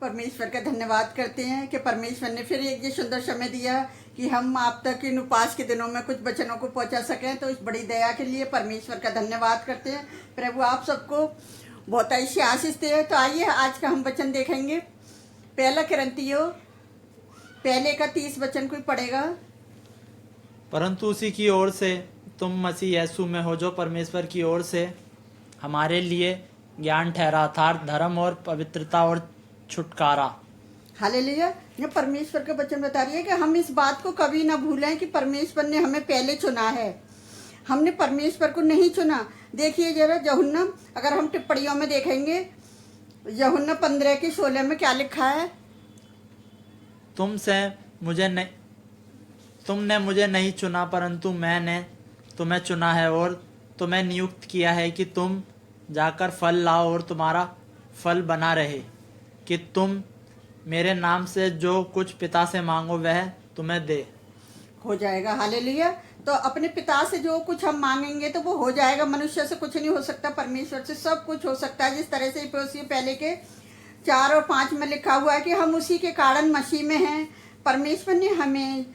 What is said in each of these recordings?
परमेश्वर का धन्यवाद करते हैं कि परमेश्वर ने फिर एक ये सुंदर समय दिया कि हम आप तक इन उपास के दिनों में कुछ वचनों को पहुंचा सकें। तो इस बड़ी दया के लिए परमेश्वर का धन्यवाद करते हैं। प्रभु आप सबको बहुत ऐसी आशीष दे। तो आइए आज का हम वचन देखेंगे। पहला कुरिन्थियों पहले का 30 वचन कोई पढ़ेगा। परंतु उसी की ओर से तुम मसीह यीशु में हो, जो परमेश्वर की ओर से हमारे लिए ज्ञान ठहरा, अर्थात धर्म और पवित्रता और छुटकारा। हालेलुया। ये परमेश्वर का वचन बता रही है कि हम इस बात को कभी ना भूलें कि परमेश्वर ने हमें पहले चुना है। हमने परमेश्वर को नहीं चुना। देखिए जरा यूहन्ना, अगर हम टिप्पणियों में देखेंगे यूहन्ना 15:16 में क्या लिखा है। तुमने मुझे नहीं चुना, परंतु मैंने तुम्हें चुना है और तुम्हें नियुक्त किया है कि तुम जाकर फल लाओ और तुम्हारा फल बना रहे, कि तुम मेरे नाम से जो कुछ पिता से मांगो वह तुम्हें दे हो जाएगा। हालेलुया। तो अपने पिता से जो कुछ हम मांगेंगे तो वो हो जाएगा। मनुष्य से कुछ नहीं हो सकता, परमेश्वर से सब कुछ हो सकता है। जिस तरह से इफिसियों पहले के 4 और 5 में लिखा हुआ है कि हम उसी के कारण मसीह में हैं। परमेश्वर ने हमें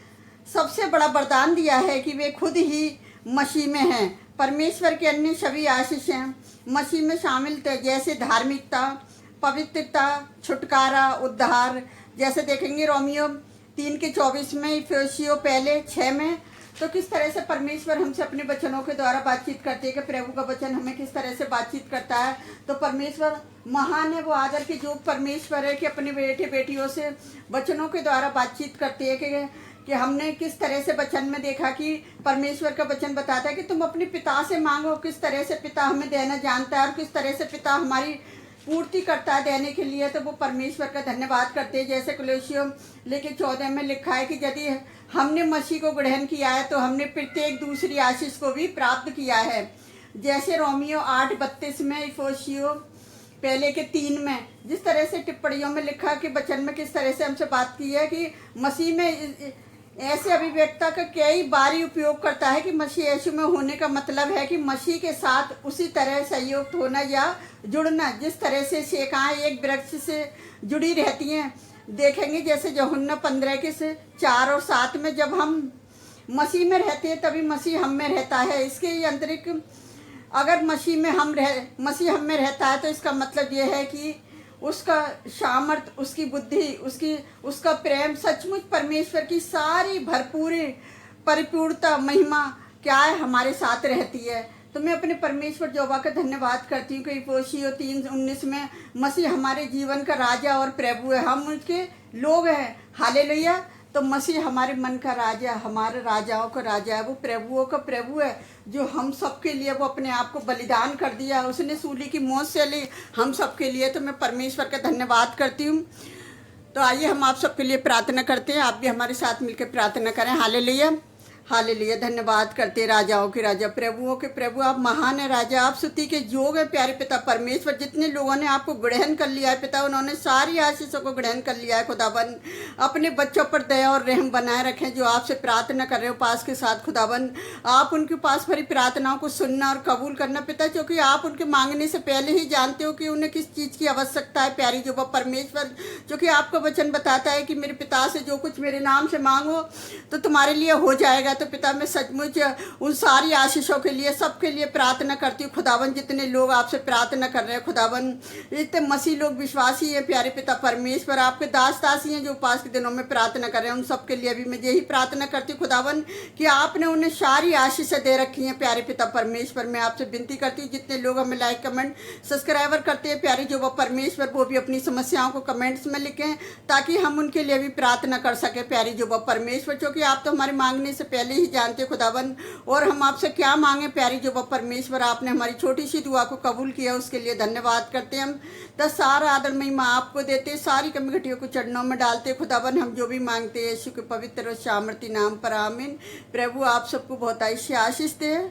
सबसे बड़ा वरदान दिया है कि वे खुद ही मसीह में हैं। परमेश्वर के अन्य सभी आशीषें मसीह में शामिल थे, जैसे धार्मिकता, पवित्रता, छुटकारा, उद्धार। जैसे देखेंगे रोमियो 3:24 में, इफिसियों पहले 6 में। तो किस तरह से परमेश्वर हमसे अपने वचनों के द्वारा बातचीत करते हैं कि प्रभु का वचन हमें किस तरह से बातचीत करता है। तो परमेश्वर महान है, वो आदर के जो परमेश्वर है कि अपने बेटे बेटियों से वचनों के द्वारा बातचीत करते हैं कि हमने किस तरह से वचन में देखा कि परमेश्वर का वचन बताता है कि तुम अपने पिता से मांगो। किस तरह से पिता हमें देना जानता है और किस तरह से पिता हमारी पूर्ति करता है देने के लिए। तो वो परमेश्वर का धन्यवाद करते हैं। जैसे कुलोसियों 14 में लिखा है कि यदि हमने मसीह को ग्रहण किया है तो हमने प्रत्येक दूसरी आशीष को भी प्राप्त किया है। जैसे रोमियो 8:32 में, इफिसियों पहले के 3 में, जिस तरह से टिप्पणियों में लिखा कि वचन में किस तरह से हमसे बात की है कि मसीह में ऐसे अभिव्यक्ता का कई बारी उपयोग करता है कि मसीह यीशु में होने का मतलब है कि मसीह के साथ उसी तरह संयुक्त होना या जुड़ना, जिस तरह से शाखाएं एक वृक्ष से जुड़ी रहती हैं। देखेंगे जैसे यूहन्ना 15:4 और 7 में, जब हम मसीह में रहते हैं तभी मसीह हम में रहता है। इसके अंतरिक्त अगर मसीह हम में रहता है तो इसका मतलब यह है कि उसका सामर्थ, उसकी बुद्धि, उसका प्रेम, सचमुच परमेश्वर की सारी भरपूरी परिपूर्णता, महिमा क्या है, हमारे साथ रहती है। तो मैं अपने परमेश्वर यहोवा का धन्यवाद करती हूँ कि इफिसियों 3:19 में, मसीह हमारे जीवन का राजा और प्रभु है, हम उसके लोग हैं। हालेलुया। तो मसीह हमारे मन का राजा, हमारे राजाओं का राजा है, वो प्रभुओं का प्रभु है, जो हम सबके लिए वो अपने आप को बलिदान कर दिया, उसने सूली की मौत से ली हम सबके लिए। तो मैं परमेश्वर का धन्यवाद करती हूँ। तो आइए हम आप सबके लिए प्रार्थना करते हैं। आप भी हमारे साथ मिलकर प्रार्थना करें। हालेलुया। हालेलुया। धन्यवाद करते राजाओं के राजा, प्रभुओं के प्रभु, आप महान है राजा, आप स्तुति के योग्य है प्यारे पिता परमेश्वर। जितने लोगों ने आपको ग्रहण कर लिया है पिता, उन्होंने सारी आशीषों को ग्रहण कर लिया है खुदावन। अपने बच्चों पर दया और रहम बनाए रखें जो आपसे प्रार्थना कर रहे हो उपास के साथ खुदावन। आप उनके पास भरी प्रार्थनाओं को सुनना और कबूल करना पिता, क्योंकि आप उनके मांगने से पहले ही जानते हो कि उन्हें किस चीज़ की आवश्यकता है प्यारी जो परमेश्वर। क्योंकि आपका वचन बताता है कि मेरे पिता से जो कुछ मेरे नाम से मांगो तो तुम्हारे लिए हो जाएगा। तो पिता मैं सचमुच उन सारी आशीषों के लिए, सबके लिए प्रार्थना करती हूँ खुदावन। जितने लोग आपसे प्रार्थना कर रहे हैं खुदावन, जितने मसीह लोग विश्वासी हैं प्यारे पिता परमेश्वर, आपके दास दासी हैं जो उपास के दिनों में प्रार्थना कर रहे हैं, उन सबके लिए भी मैं यही प्रार्थना करती हूँ खुदावन कि आपने उन्हें सारी आशीषें दे रखी हैं प्यारे पिता परमेश्वर। मैं आपसे विनती करती हूँ जितने लोग हमें लाइक, कमेंट, सब्सक्राइबर करते हैं प्यारे जो परमेश्वर, वो भी अपनी समस्याओं को कमेंट्स में लिखें ताकि हम उनके लिए भी प्रार्थना कर सकें प्यारी जो परमेश्वर। क्योंकि आप तो हमारे मांगने से पहले ही जानते खुदावन, और हम आपसे क्या मांगे प्यारी जो परमेश्वर। आपने हमारी छोटी सी दुआ को कबूल किया, उसके लिए धन्यवाद करते हैं हम। तो सारा आदर महिमा आपको देते, सारी कमी घटियों को चरणों में डालते खुदावन। हम जो भी मांगते हैं यीशु के पवित्र और सामर्थी नाम पर आमीन। प्रभु आप सबको बहुत आशीष दे।